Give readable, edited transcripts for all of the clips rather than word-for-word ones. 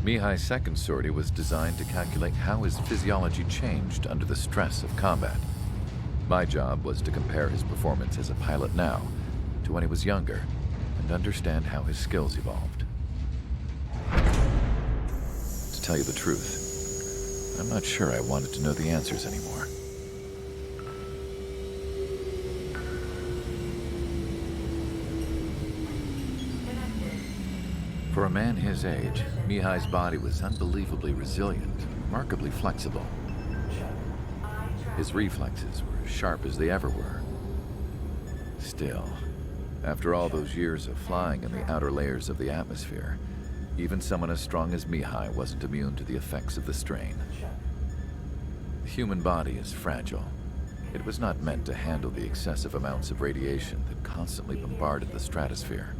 Mihai's second sortie was designed to calculate how his physiology changed under the stress of combat. My job was to compare his performance as a pilot now to when he was younger and understand how his skills evolved. To tell you the truth, I'm not sure I wanted to know the answers anymore. For a man his age, Mihai's body was unbelievably resilient, remarkably flexible. His reflexes were as sharp as they ever were. Still, after all those years of flying in the outer layers of the atmosphere, even someone as strong as Mihai wasn't immune to the effects of the strain. The human body is fragile. It was not meant to handle the excessive amounts of radiation that constantly bombarded the stratosphere.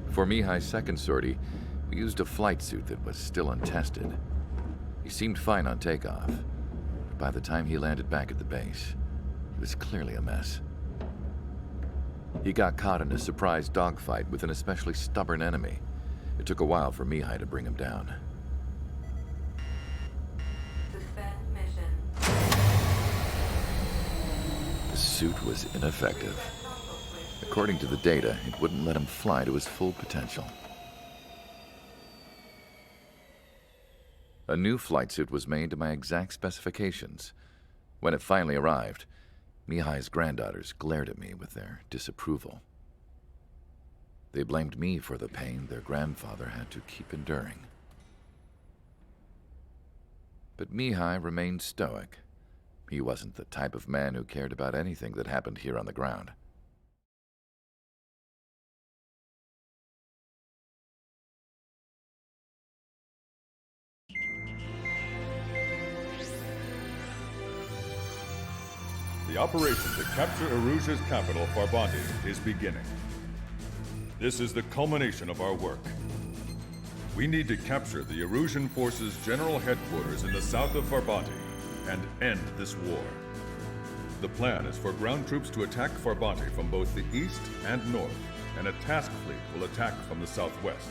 For Mihai's second sortie, we used a flight suit that was still untested. He seemed fine on takeoff, but by the time he landed back at the base, he was clearly a mess. He got caught in a surprise dogfight with an especially stubborn enemy. It took a while for Mihai to bring him down. Suspend mission. The suit was ineffective. According to the data, it wouldn't let him fly to his full potential. A new flight suit was made to my exact specifications. When it finally arrived, Mihai's granddaughters glared at me with their disapproval. They blamed me for the pain their grandfather had to keep enduring. But Mihai remained stoic. He wasn't the type of man who cared about anything that happened here on the ground. The operation to capture Erusia's capital, Farbanti, is beginning. This is the culmination of our work. We need to capture the Erusian forces' general headquarters in the south of Farbanti and end this war. The plan is for ground troops to attack Farbanti from both the east and north, and a task fleet will attack from the southwest.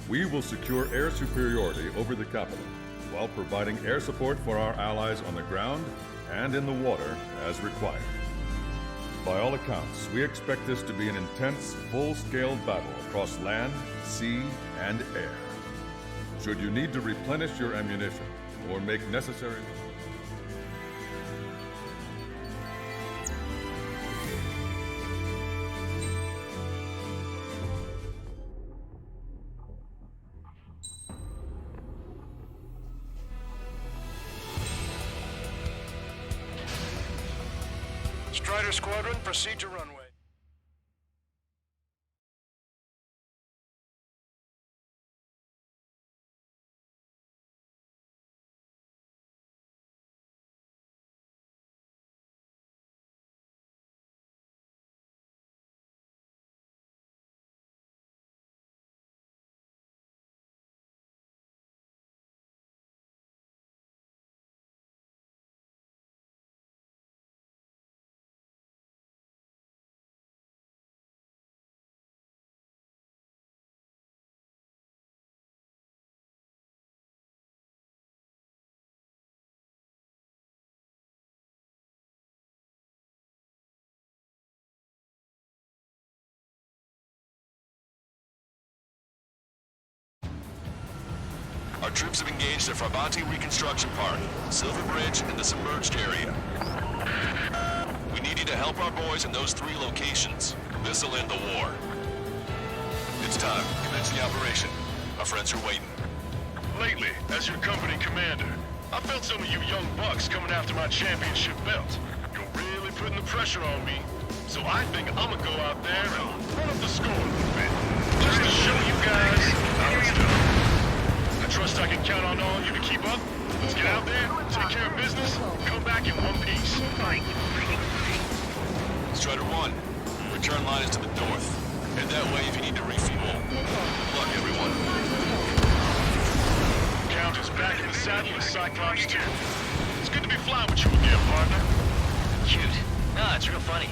We will secure air superiority over the capital, while providing air support for our allies on the ground and in the water as required. By all accounts, we expect this to be an intense, full-scale battle across land, sea, and air. Should you need to replenish your ammunition or make necessary... Strider Squadron, proceed to runway. Our troops have engaged at Farbanti Reconstruction Park, Silver Bridge, and the submerged area. We need you to help our boys in those 3 locations. This'll end the war. It's time. Commence the operation. Our friends are waiting. Lately, as your company commander, I felt some of you young bucks coming after my championship belt. You're really putting the pressure on me. So I think I'm gonna go out there and run up the score a little bit. Just to show you guys how it's done. I trust I can count on all of you to keep up. Let's get out there, take care of business, come back in one piece. Strider 1, return line is to the north. Head that way if you need to refuel. Good luck, everyone. Count is back in the saddle with Cyclops 2. It's good to be flying with you again, partner. Cute. Ah, it's real funny.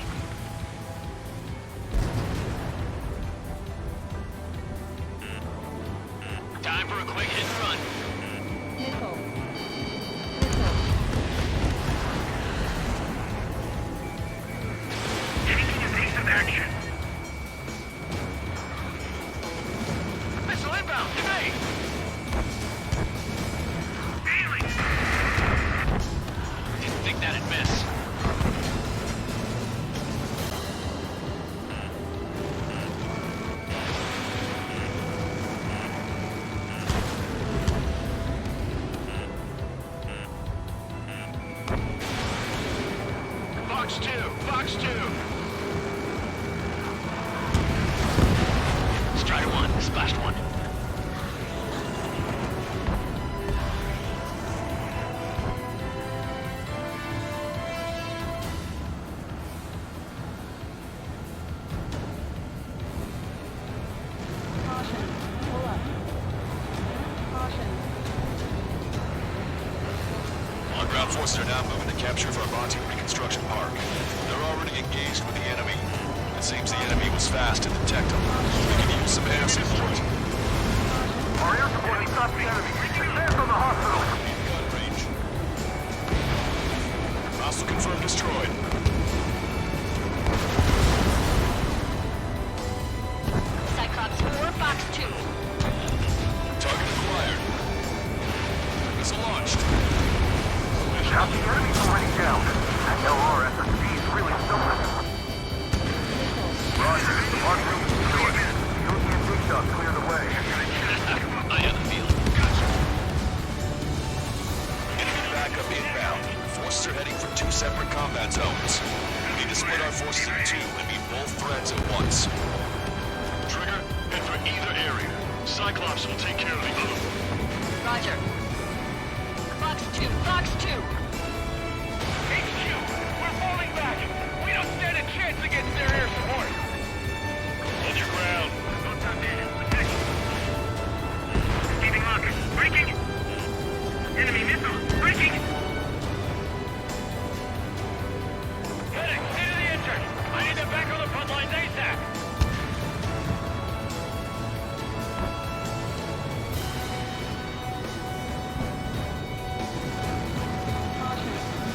action. Missile inbound, evade! Didn't think that'd miss. Fox 2, Fox 2. Strider 1, splashed 1. Caution. Pull up. Caution. Our ground forces are now moving to capture Farbanti Reconstruction Park. They're already engaged with the enemy. It seems the enemy was fast to detect them. We can use some air support. Our air support has stopped the enemy. Advance on the hospital. Gun range. Hostile confirmed destroyed. Cyclops 4, Fox 2. Target acquired. Missile launched. Now the enemy's already down. That LR SSC is really something. Roger, the mark room is secured. European big shots clear the way. I have the field. Gotcha. Enemy backup inbound. Forces are heading for 2 separate combat zones. We need to split our forces in 2 and meet both threats at once. Trigger, head for either area. Cyclops will take care of the other one. Roger. Fox 2, Fox 2. HQ, we're falling back. We don't stand a chance against their air support. Hold your ground. Keeping locked. Breaking. Enemy missile. Breaking. Medic, into the engine. I need them back on the front lines ASAP. Caution.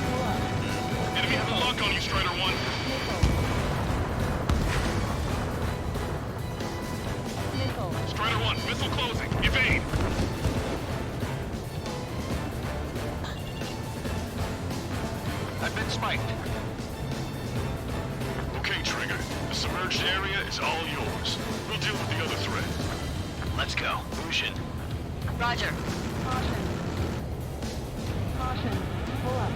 Pull up. Enemy has a lock on you, Strider 1. Missile. Strider 1, missile closing. Evade. I've been spiked. Okay, Trigger. The submerged area is all yours. We'll deal with the other threat. Let's go. Lucian. Roger. Caution. Caution. Pull up.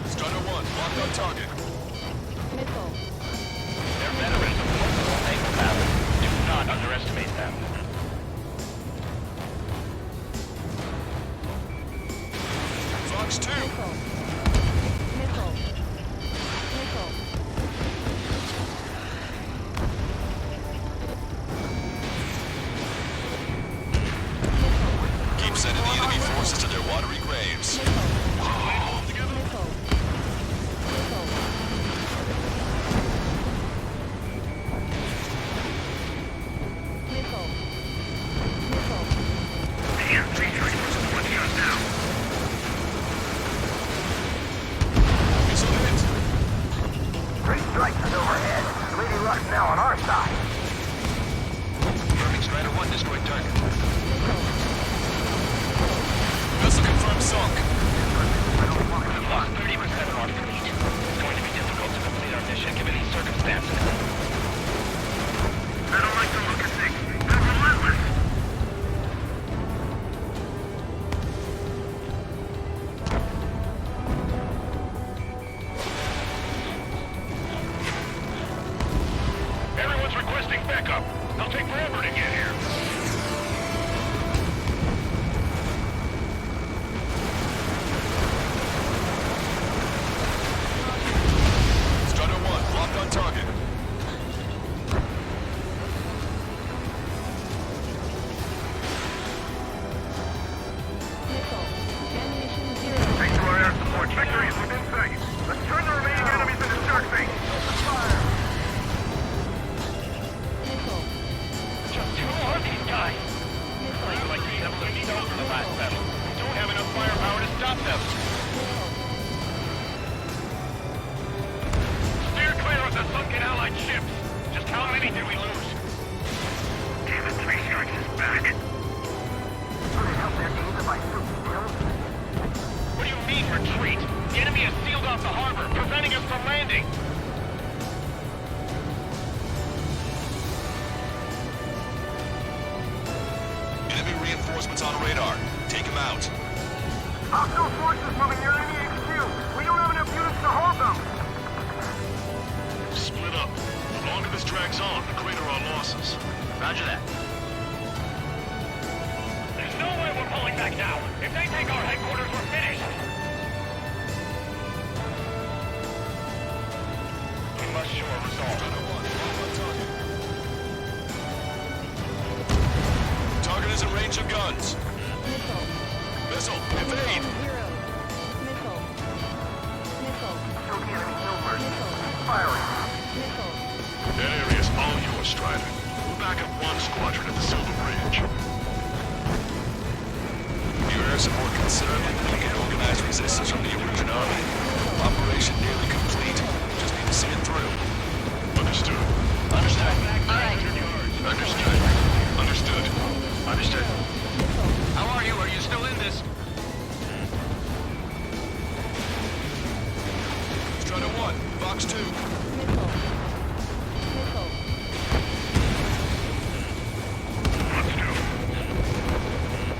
Strider 1, lock on target. Missile. They're veterans of multiple naval battles. Do not underestimate them. Fox 2. Missile. Missile. Missile. Keep sending the enemy forces to their watery graves. Missile. Missile. Missile. Missile. Missile. Damn, three choices. One shot now. stop them. Steer clear of the sunken Allied ships. Just how many did we lose? Damn it, 3 Strikes is back. Could it help their aim if I stood still? What do you mean, retreat? The enemy has sealed off the harbor, preventing us from landing. Enemy reinforcements on radar. Take them out. Hostile forces moving near enemy HQ. We don't have enough units to hold them. Split up. The longer this drags on, the greater our losses. Roger that. There's no way we're pulling back now. If they take our headquarters, we're finished. We must show a resolve. Target is in range of guns. Missile. Missile, evade! 0. Missile. Missile. Show the enemy nowhere. Missile. Firing. Missile. That area's all yours, Strider. We'll back up 1 squadron at the Silver Bridge. Your air support considerably mitigate organized resistance from the Erusian army. Operation nearly complete. Just need to see it through. Understood. Understood. All right. Understood. Understood. Understood. Missile. How are you? Are you still in this? Strider 1, Box 2. Missile. Missile. Let's do.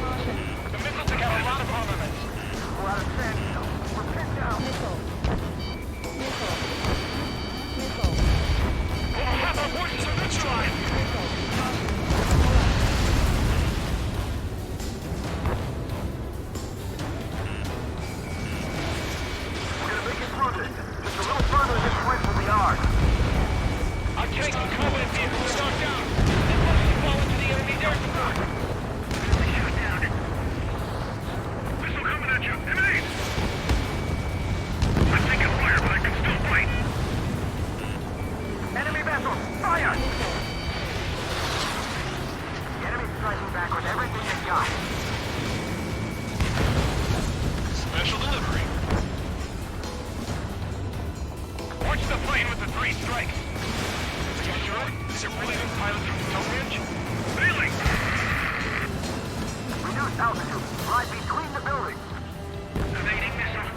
Caution. The missiles have got a lot of armament. We're out of sandstone. We're pinned down. Missile. Missile. Missile. Over half our forces are neutralized. Missile. Caution. We're gonna make it through this. Just a little further, this bridge will be ours. Our tanks and combat vehicles are knocked down. They must fall into the enemy's air support. Missile coming at you. Evade! I'm taking fire, but I can still fight. Enemy vessel, fire! Missile. The enemy's striking back with everything they got. Special delivery. Watch the plane with the 3 strikes. You sure? Is it really the pilot from Stonehenge? Really? Reduce altitude. Fly between the buildings. Evading missile.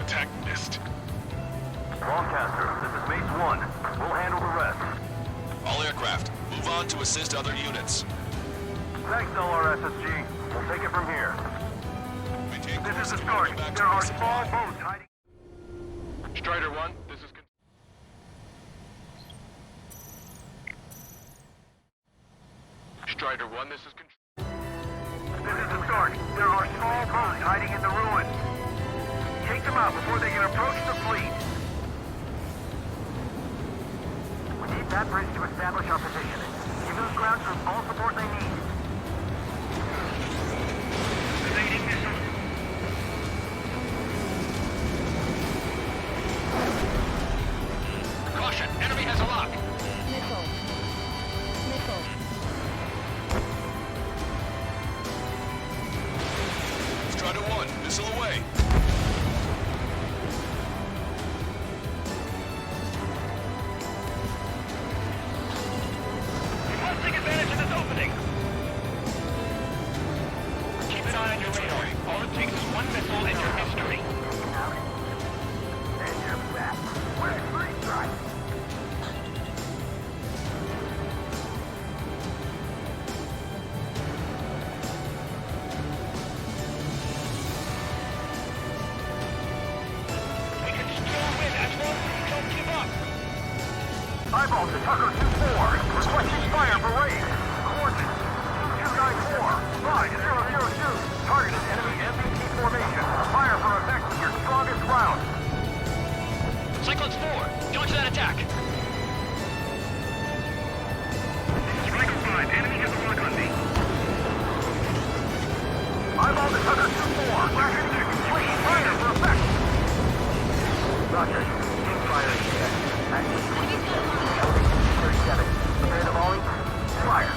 Attack missed. Lancaster, this is Base 1. We'll handle the rest. All aircraft, move on to assist other units. Thanks, LRSSG. We'll take it from here. Maintain This course is the and story. bring back There to are resupply. small boats hiding. Strider 1, this is... Strider 1, this is... This is the story. There are small boats hiding in the ruins. Take them out before they can approach the fleet. We need that bridge to establish our position. Give those ground troops all support they need. Evading missile. Caution, enemy has a lock. Missile. Missile. Strider 1, missile away. You must take advantage of this opening. Keep an eye on your radar. All it takes is 1 missile and your history. And you're back. Where's Free Strike? We can still win as long as we don't give up. Eyeball to Tucker 2-4. Requesting fire for raid. Coordinates 2294. Line 002. Target is enemy MPT formation. Fire for effect with your strongest round. Cyclones 4, launch that attack. Striker 5, enemy has a lock on me. Eyeball to Tucker 2-4. Rocket complete. Fire for effect. Roger. Keep firing. Active 37. Prepare the volley. Fire.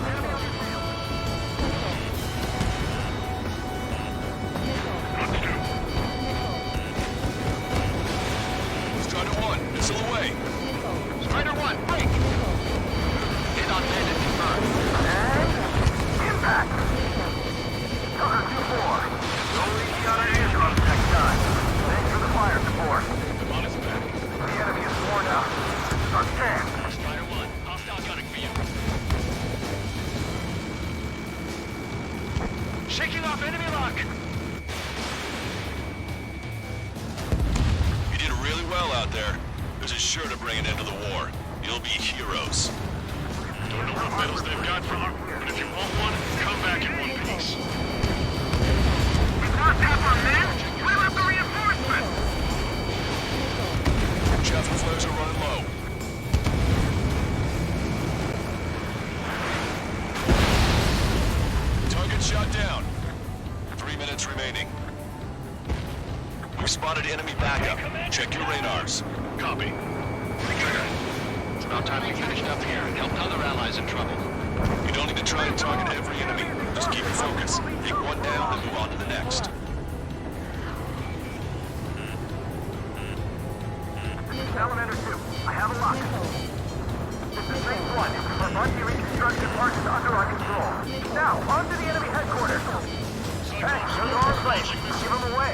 off enemy lock! You did really well out there. This is sure to bring an end to the war. You'll be heroes. Don't know what medals they've got for you, but if you want one, come back in one piece. We've lost half our men! Where are the reinforcements? Chaffin flares are running low. Target shot down. 3 minutes remaining. We've spotted enemy backup. Check your radars. Copy. Trigger. It's about time we finished up here and helped other allies in trouble. You don't need to try and target every enemy. Just keep your focus. Take one down and move on to the next. Salamander 2, I have a lock. This is phase 1. Our Bungie reconstruction part is under our control. Now, on to the enemy headquarters. Hey, those are our place. Give them away.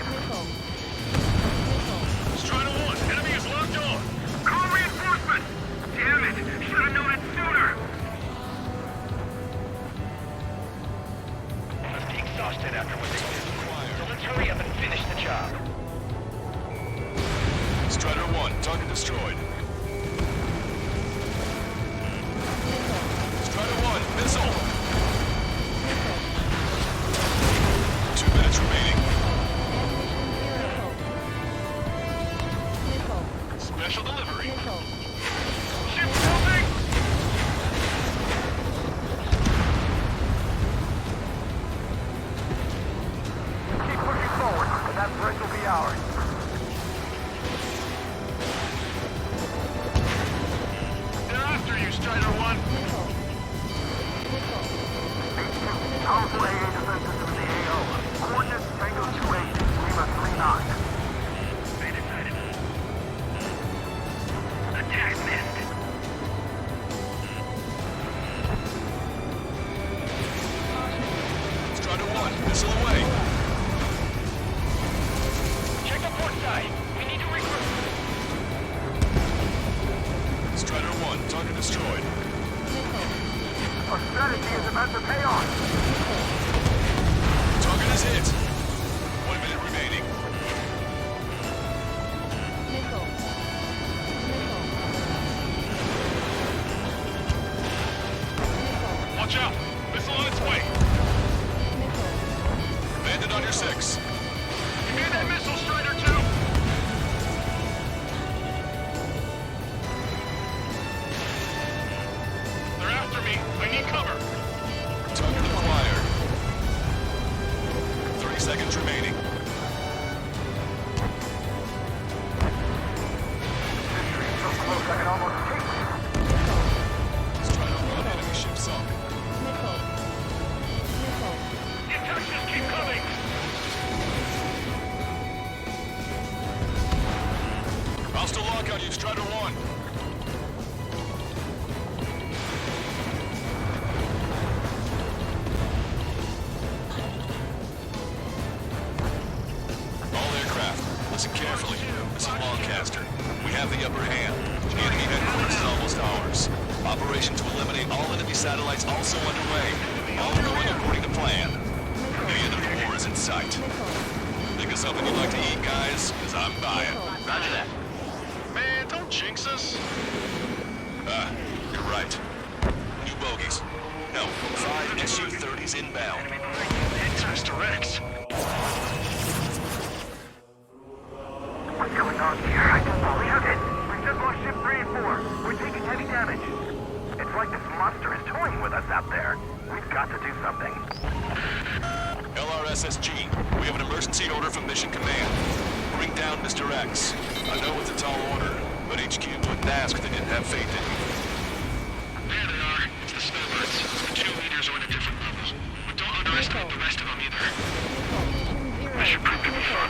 Strider 1, enemy is locked on. Call reinforcements! Damn it! Should have known it sooner! Must be exhausted after what they did. So let's hurry up and finish the job. Strider 1, target destroyed. Strider 1, missile! 2 minutes remaining. Special delivery. Ship building! Keep pushing forward, and that bridge will be ours. They're after you, Strider 1. Powerful AA defense system in the AO. Coordinates Tango 28, Lima 39. Attack missed. Strider 1, missile away. Check the port side. We need to regroup. Strider 1, target destroyed. Our strategy is about to pay off. Target is hit. 1 minute remaining. Watch out. Missile on its way. Landed on your 6. You hear that missile, Strider 2? They're after me. I need cover. Target acquired. 30 seconds remaining. So close I can almost taste it. Strider 1, enemy ship sunk. The attacks keep coming. I'll still lock on you, Strider 1. All aircraft, listen carefully. This is Lancaster. We have the upper hand. The enemy headquarters is almost ours. Operation to eliminate all enemy satellites also underway. All going according to plan. The end of the war is in sight. Think of something you'd like to eat, guys? Because I'm buying. Roger that. Man, don't jinx us. You're right. New bogies. No, 5 SU-30s inbound. Interest Rex. What's going on here? I can't believe it. We've just lost ship 3 and 4. We're taking heavy damage. It's like this monster is toying with us out there. We've got to do something. LRSSG, we have an emergency order from Mission Command. Bring down Mr. X. I know it's a tall order, but HQ wouldn't ask if they didn't have faith in you. There they are. It's the snowbirds. The 2 leaders are in a different level. But don't underestimate the rest of them either. Mission proved to be fun.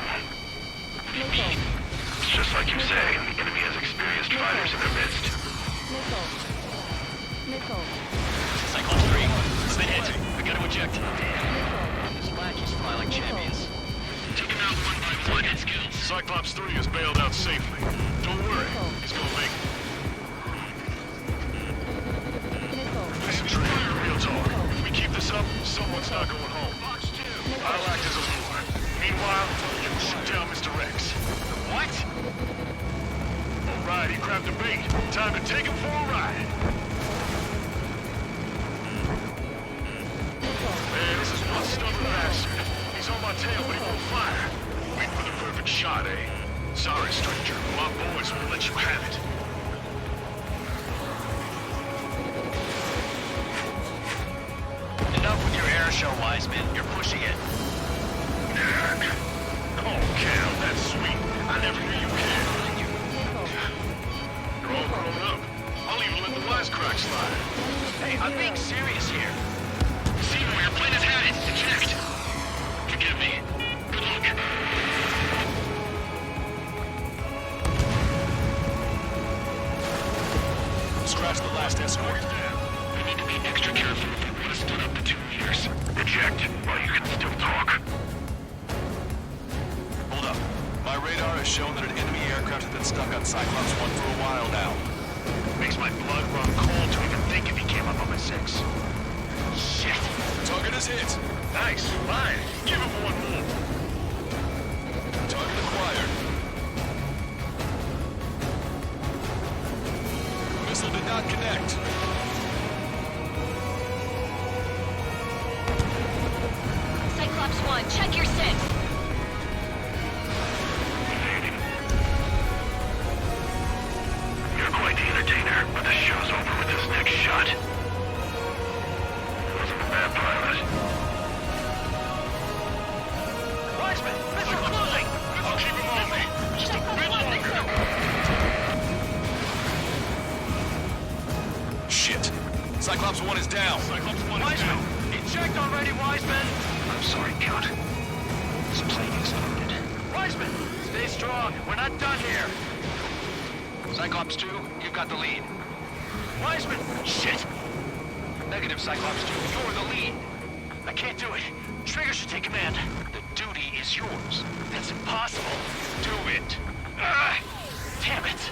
It's just like you say, the enemy has experienced fighters in their midst. Cycle 3, we've been hit. We gotta eject. This latch is fly like champions. Take him out one by one. Hit skills. Cyclops 3 is bailed out safely. Don't worry, he's gonna make it. Listen, Trey, real talk. If we keep this up, someone's not going home. Box 2. I'll act as a lure. Meanwhile, you shoot down Mr. X. What? All right, he grabbed the bait. Time to take him for a ride. Man, this is one stubborn bastard. He's on my tail, but he won't fire. Wait for the perfect shot, eh? Sorry, stranger. My boys won't let you have it. Enough with your air show, Wiseman. You're pushing it. Oh, Cal, that's sweet. I never knew you cared. Nickel. You're all grown up. I'll even let the wisecrack slide. Hey, I'm being serious here. See where your plane is headed. Eject. Forgive me. Good luck. Scratch the last escort. We need to be extra careful if we want to split up the 2 meters. Eject while you can still talk. Hold up. My radar has shown that an enemy aircraft has been stuck on Cyclops 1 for a while now. Makes my blood run cold to even think if he came up on my 6. Shit. Target is hit. Nice. Fine. Give him one more. Target acquired. Missile did not connect. Cyclops 1, check your 6. You're quite the entertainer, but the show's over with this next shot. Wasn't a bad pilot. Wiseman, missile closing! I'll keep him on me. Just a bit longer. Shit. Cyclops 1 is down. Cyclops 1 is Wiseman, down. eject already, Wiseman! I'm sorry, Count. This plane exploded. Wiseman, stay strong. We're not done here. Cyclops 2, you've got the lead. Wiseman! Shit! Negative, Cyclops 2, you're the lead. I can't do it. Trigger should take command. The duty is yours. That's impossible. Do it. Ah! Damn it.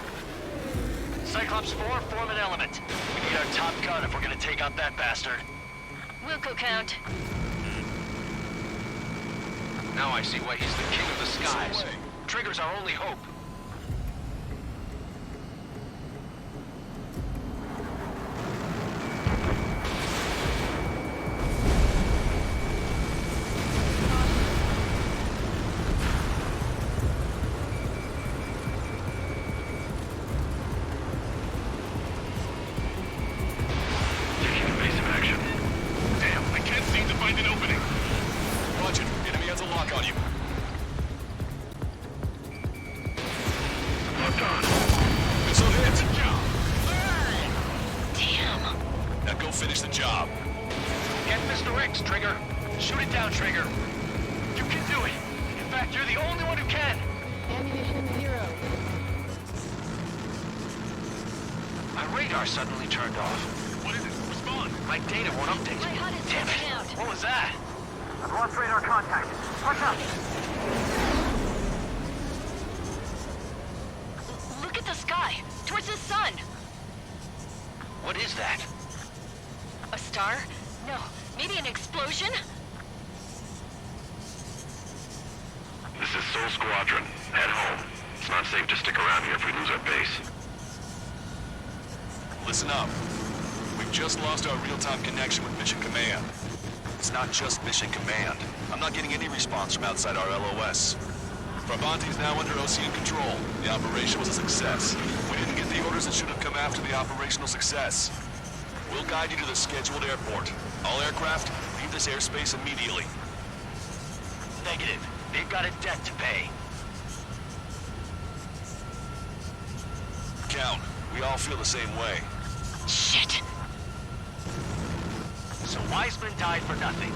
Cyclops 4, form an element. We need our top gun if we're gonna take out that bastard. Wilco count. Now I see why he's the king of the skies. Trigger's our only hope. Taking evasive action. Damn, I can't seem to find an opening. Watch it. Enemy has a lock on you. Locked on. Missile hit. Damn. Now go finish the job. Get Mr. X, Trigger. Shoot it down, Trigger. You can do it. In fact, you're the only one who can. Ammunition 0. My radar suddenly turned off. What is it? Respond. My data won't update. My HUD is Damn it. glitching out. What was that? I've lost radar contact. Push up. Look at the sky. Towards the sun. What is that? A star? No. Maybe an explosion? This is Soul Squadron. Head home. It's not safe to stick around here if we lose our base. Listen up. We've just lost our real-time connection with Mission Command. It's not just Mission Command. I'm not getting any response from outside our LOS. Farbanti's now under OCN control. The operation was a success. We didn't get the orders that should have come after the operational success. We'll guide you to the scheduled airport. All aircraft, leave this airspace immediately. Negative. They've got a debt to pay. Count, we all feel the same way. Shit. So Wiseman died for nothing.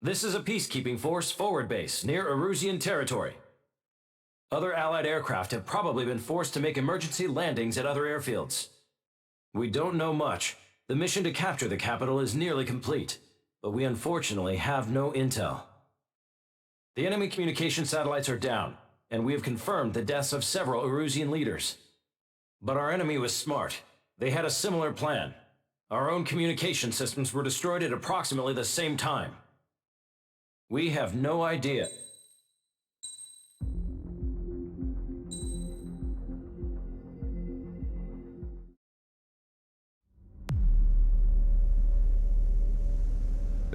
This is a peacekeeping force forward base near Erusian territory. Other Allied aircraft have probably been forced to make emergency landings at other airfields. We don't know much. The mission to capture the capital is nearly complete, but we unfortunately have no intel. The enemy communication satellites are down, and we have confirmed the deaths of several Erusian leaders. But our enemy was smart. They had a similar plan. Our own communication systems were destroyed at approximately the same time. We have no idea.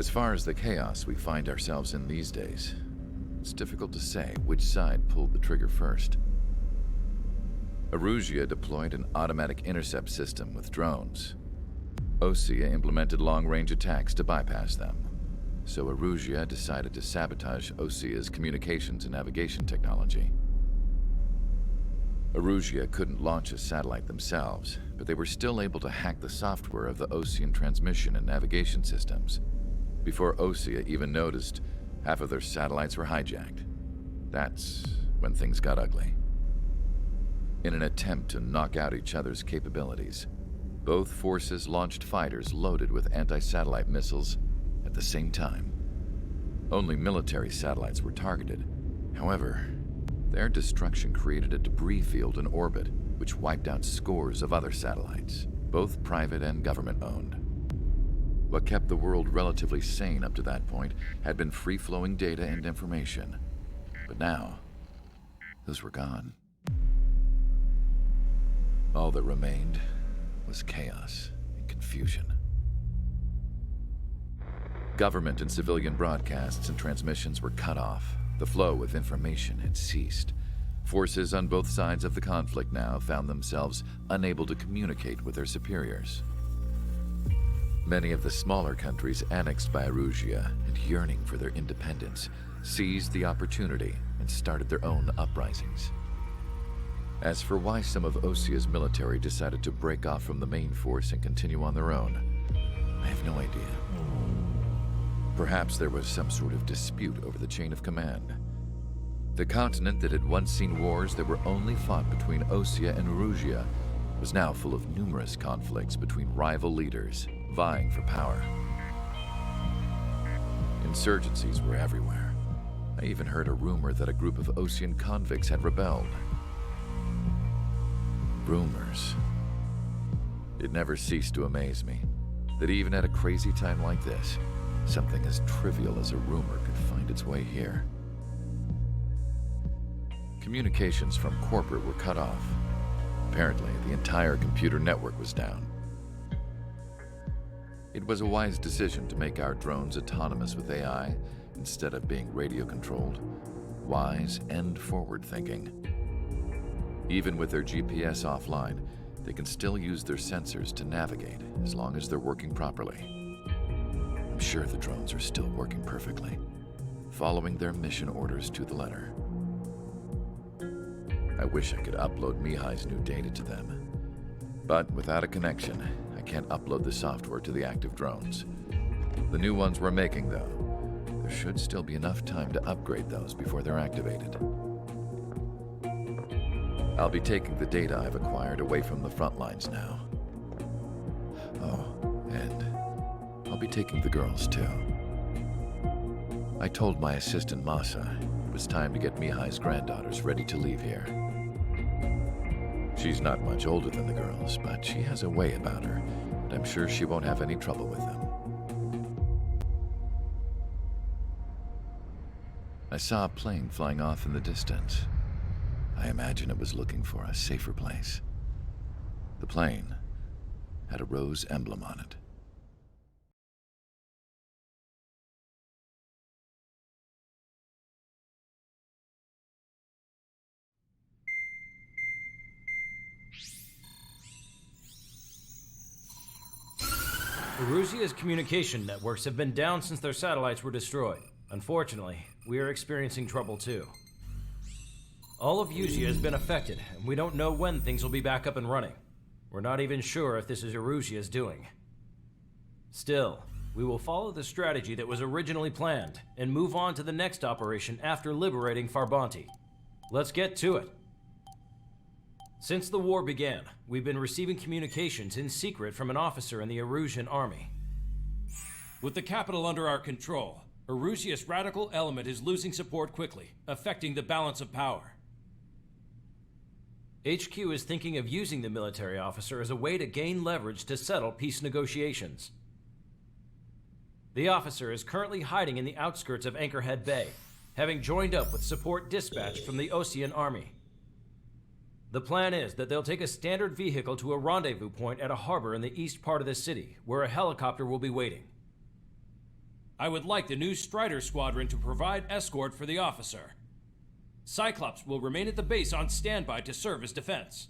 As far as the chaos we find ourselves in these days, it's difficult to say which side pulled the trigger first. Erusia deployed an automatic intercept system with drones. Osea implemented long-range attacks to bypass them. So Erusia decided to sabotage Osea's communications and navigation technology. Erusia couldn't launch a satellite themselves, but they were still able to hack the software of the Osean transmission and navigation systems. Before Osea even noticed, half of their satellites were hijacked. That's when things got ugly. In an attempt to knock out each other's capabilities, both forces launched fighters loaded with anti-satellite missiles at the same time. Only military satellites were targeted. However, their destruction created a debris field in orbit, which wiped out scores of other satellites, both private and government-owned. What kept the world relatively sane up to that point had been free-flowing data and information. But now, those were gone. All that remained was chaos and confusion. Government and civilian broadcasts and transmissions were cut off. The flow of information had ceased. Forces on both sides of the conflict now found themselves unable to communicate with their superiors. Many of the smaller countries annexed by Erusia and yearning for their independence seized the opportunity and started their own uprisings. As for why some of Osea's military decided to break off from the main force and continue on their own, I have no idea. Perhaps there was some sort of dispute over the chain of command. The continent that had once seen wars that were only fought between Osea and Erusia was now full of numerous conflicts between rival leaders vying for power. Insurgencies were everywhere. I even heard a rumor that a group of Osean convicts had rebelled. Rumors. It never ceased to amaze me that even at a crazy time like this, something as trivial as a rumor could find its way here. Communications from corporate were cut off. Apparently, the entire computer network was down. It was a wise decision to make our drones autonomous with AI instead of being radio-controlled. Wise and forward-thinking. Even with their GPS offline, they can still use their sensors to navigate as long as they're working properly. I'm sure the drones are still working perfectly, following their mission orders to the letter. I wish I could upload Mihai's new data to them. But without a connection, I can't upload the software to the active drones. The new ones we're making, though, there should still be enough time to upgrade those before they're activated. I'll be taking the data I've acquired away from the front lines now. Oh, and I'll be taking the girls, too. I told my assistant Masa it was time to get Mihai's granddaughters ready to leave here. She's not much older than the girls, but she has a way about her, and I'm sure she won't have any trouble with them. I saw a plane flying off in the distance. I imagine it was looking for a safer place. The plane had a rose emblem on it. Erusia's communication networks have been down since their satellites were destroyed. Unfortunately, we are experiencing trouble too. All of Usia has been affected, and we don't know when things will be back up and running. We're not even sure if this is Erusia's doing. Still, we will follow the strategy that was originally planned, and move on to the next operation after liberating Farbanti. Let's get to it. Since the war began, we've been receiving communications in secret from an officer in the Erusian army. With the capital under our control, Erusia's radical element is losing support quickly, affecting the balance of power. HQ is thinking of using the military officer as a way to gain leverage to settle peace negotiations. The officer is currently hiding in the outskirts of Anchorhead Bay, having joined up with support dispatched from the Osean army. The plan is that they'll take a standard vehicle to a rendezvous point at a harbor in the east part of the city, where a helicopter will be waiting. I would like the new Strider Squadron to provide escort for the officer. Cyclops will remain at the base on standby to serve as defense.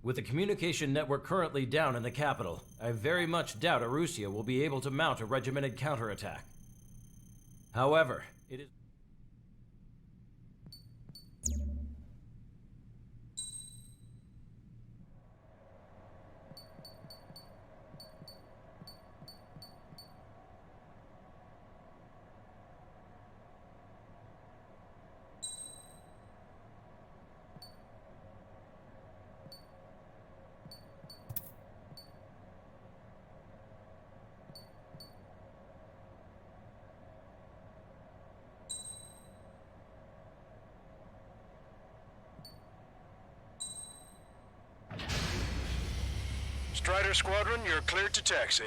With the communication network currently down in the capital, I very much doubt Erusia will be able to mount a regimented counterattack. However, it is... Strider Squadron, you're cleared to taxi.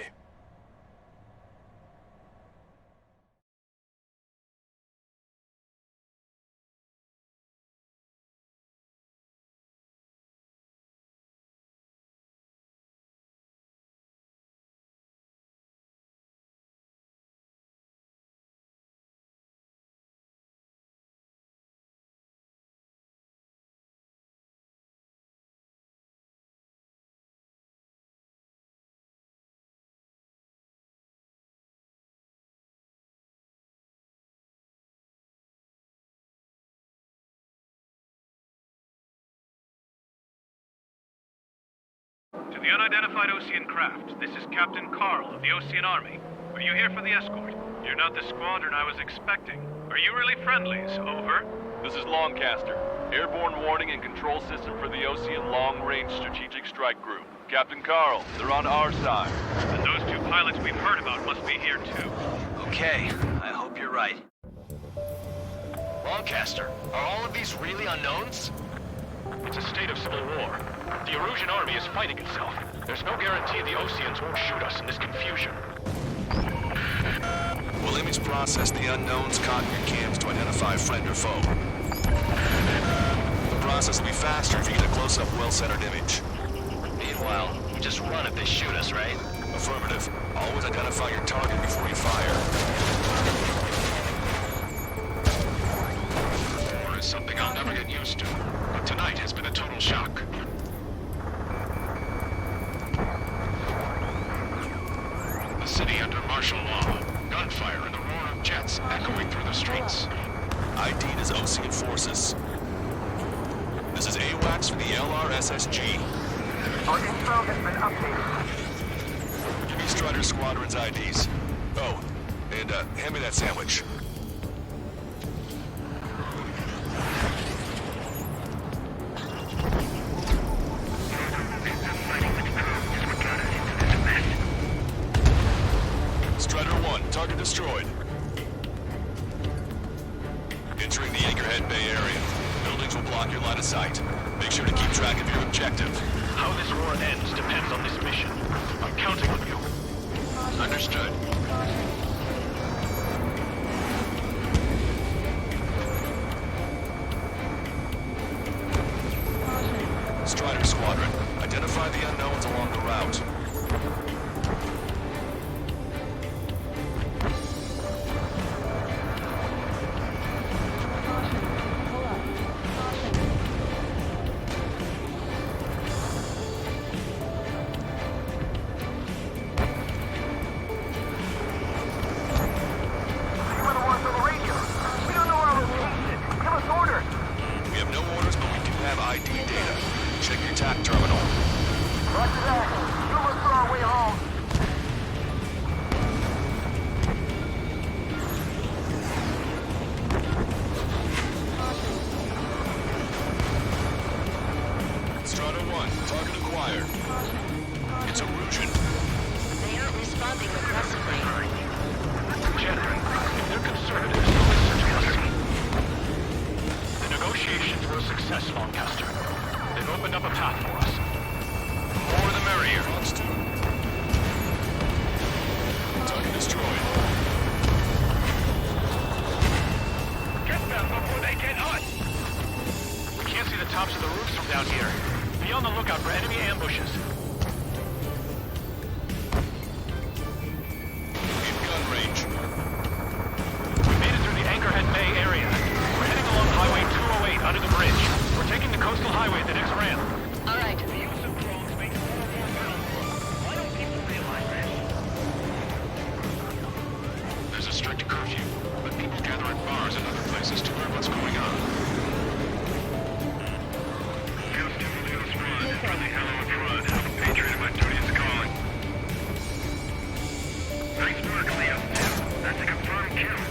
To the unidentified Osean craft, this is Captain Carl of the Osean Army. Are you here for the escort? You're not the squadron I was expecting. Are you really friendlies? Over. This is Longcaster. Airborne warning and control system for the Osean Long-Range Strategic Strike Group. Captain Carl, they're on our side. And those two pilots we've heard about must be here too. Okay, I hope you're right. Longcaster, are all of these really unknowns? It's a state of civil war. The Erusian army is fighting itself. There's no guarantee the Oseans won't shoot us in this confusion. We'll image process the unknowns caught in your cams to identify friend or foe. The process will be faster if you get a close-up, well-centered image. Meanwhile, we just run if they shoot us, right? Affirmative. Always identify your target before you fire. War is something I'll never get used to, but tonight has been a total shock. The city under martial law, gunfire and the roar of jets echoing through the streets. ID'd as Osean forces. This is AWACS for the LRSSG. Our info has been updated. Give me Strider Squadron's IDs. Oh, and hand me that sandwich. Strider 1, target destroyed. Entering the Anchorhead Bay area. Buildings will block your line of sight. Make sure to keep track of your objective. How this war ends depends on this mission. I'm counting on you. Understood. Strider Squadron, identify the unknowns along the route. We're the ones on the radio. We don't know our location. Give us orders. We have no orders, but we do have ID data. Check your TAC terminal. Roger that. You'll look for our way home. Strata 1, target acquired. It's Erusian. They aren't responding aggressively. General, if they're conservatives, they'll listen to us. The negotiations were a success, Lancaster. They've opened up a path for us. The more the merrier. Box 2. Target destroyed. Get them before they get us! We can't see the tops of the roofs from down here. Be on the lookout for enemy ambushes. In gun range. We made it through the Anchorhead Bay area. We're heading along Highway 208 under the bridge. We're taking the coastal highway at the next ramp. All right. The use of drones makes more and more powerful. Why don't people realize this? There's a strict curfew, but people gather at bars and other places to learn what's going on. Friendly hello in front. Have a patriot of my duty is calling. Nice work, Leo. That's a confirmed kill.